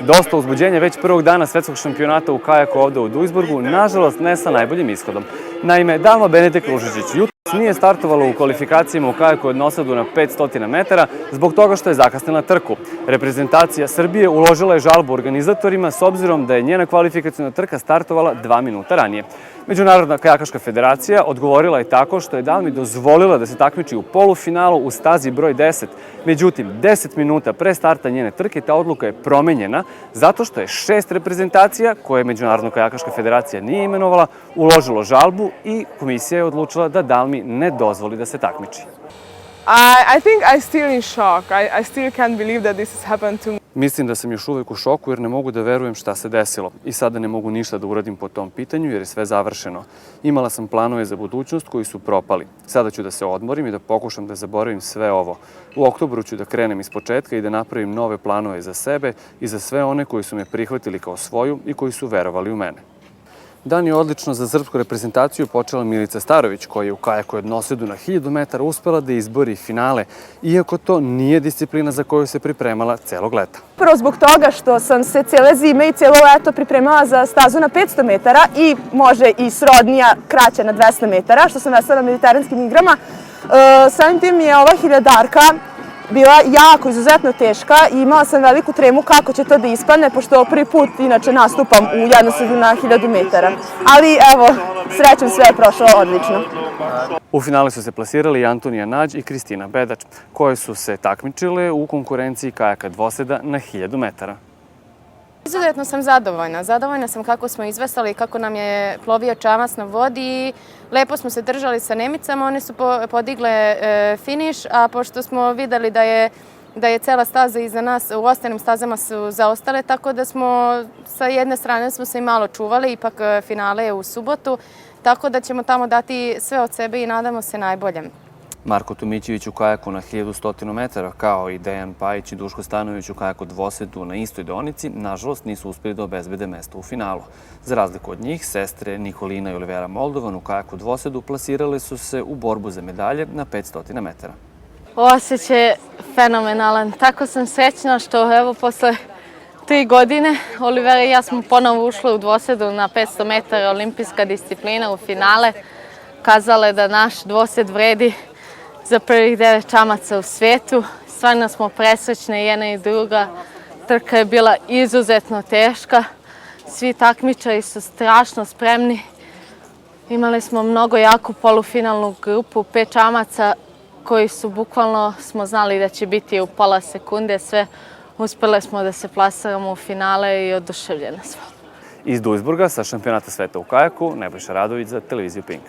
Dosta uzbuđenja već prvog dana svetskog šampionata u kajaku ovde u Duisburgu, nažalost ne sa najboljim ishodom. Naime, Dalma Benedek Ružičić jutros nije startovala u kvalifikacijama u kajaku od nosadu na 500 metara zbog toga što je zakasnila trku. Reprezentacija Srbije uložila je žalbu organizatorima s obzirom da je njena kvalifikacijna trka startovala 2 minuta ranije. Međunarodna kajakaška federacija odgovorila je tako što je Dalmi dozvolila da se takmiči u polufinalu u stazi broj 10. Međutim, 10 minuta pre starta njene trke ta odluka je promenjena zato što je 6 reprezentacija, koje Međunarodna kajakaška federacija nije imenovala, uložilo žalbu i komisija je odlučila da Dalmi ne dozvoli da se takmiči. I think I'm still in shock. I still can't believe that this has happened to me. Mislim da sam još uvek u šoku jer ne mogu da verujem šta se desilo. I sada ne mogu ništa da uradim po tom pitanju jer je sve završeno. Imala sam planove za budućnost koji su propali. Sada ću da se odmorim i da pokušam da zaboravim sve ovo. U oktobru ću da krenem iz početka i da napravim nove planove za sebe i za sve one koji su me prihvatili kao svoju i koji su verovali u mene. Dan je odlično za srpsku reprezentaciju počela Milica Starović, koja je u kajaku od nosadu na 1000 metara uspela da izbori finale, iako to nije disciplina za koju se pripremala celog leta. Prvo zbog toga što sam se cele zime i celo leto pripremala za stazu na 500 metara i može i srodnija kraća na 200 metara, što sam vesela na mediteranskim igrama. Samim tim je ova hiljadarka bila jako izuzetno teška i imala sam veliku tremu kako će to da ispadne, pošto prvi put inače nastupam u jednosadu na 1000 metara. Ali evo, srećom, sve je prošlo odlično. U finale su se plasirali i Antonija Nađ i Kristina Bedač, koje su se takmičile u konkurenciji kajaka dvoseda na 1000 metara. Izuzetno sam zadovoljna. Zadovoljna sam kako smo izvestali, kako nam je plovio čamac na vodi i lepo smo se držali sa Nemicama. One su podigle finiš, a pošto smo videli da je cela staza iza nas, u ostalim stazama su zaostale, tako da smo sa jedne strane smo se i malo čuvali, ipak finale je u subotu, tako da ćemo tamo dati sve od sebe i nadamo se najboljem. Marko Tomićević u kajaku na 1100 metara, kao i Dejan Pajić i Duško Stanojević u kajaku dvosedu na istoj deonici, nažalost nisu uspeli da obezbede mesto u finalu. Za razliku od njih, sestre Nikolina i Olivera Moldovan u kajaku dvosedu plasirale su se u borbu za medalje na 500 metara. Osjećaj je fenomenalan. Tako sam srećna što evo posle 3 godine Olivera i ja smo ponovo ušli u dvosedu na 500 metara, olimpijska disciplina u finale. Kazala je da naš dvosed vredi za prvih 9 čamaca u svijetu. Stvarno smo presrećne jedna i druga. Trka je bila izuzetno teška. Svi takmičari su strašno spremni. Imali smo mnogo jaku polufinalnu grupu, 5 čamaca koji su bukvalno smo znali da će biti u pola sekunde. Sve uspjeli smo da se plasiramo u finale i oduševljene smo. Iz Duisburga sa šampionata sveta u kajaku, Nebojša Radović za televiziju Pink.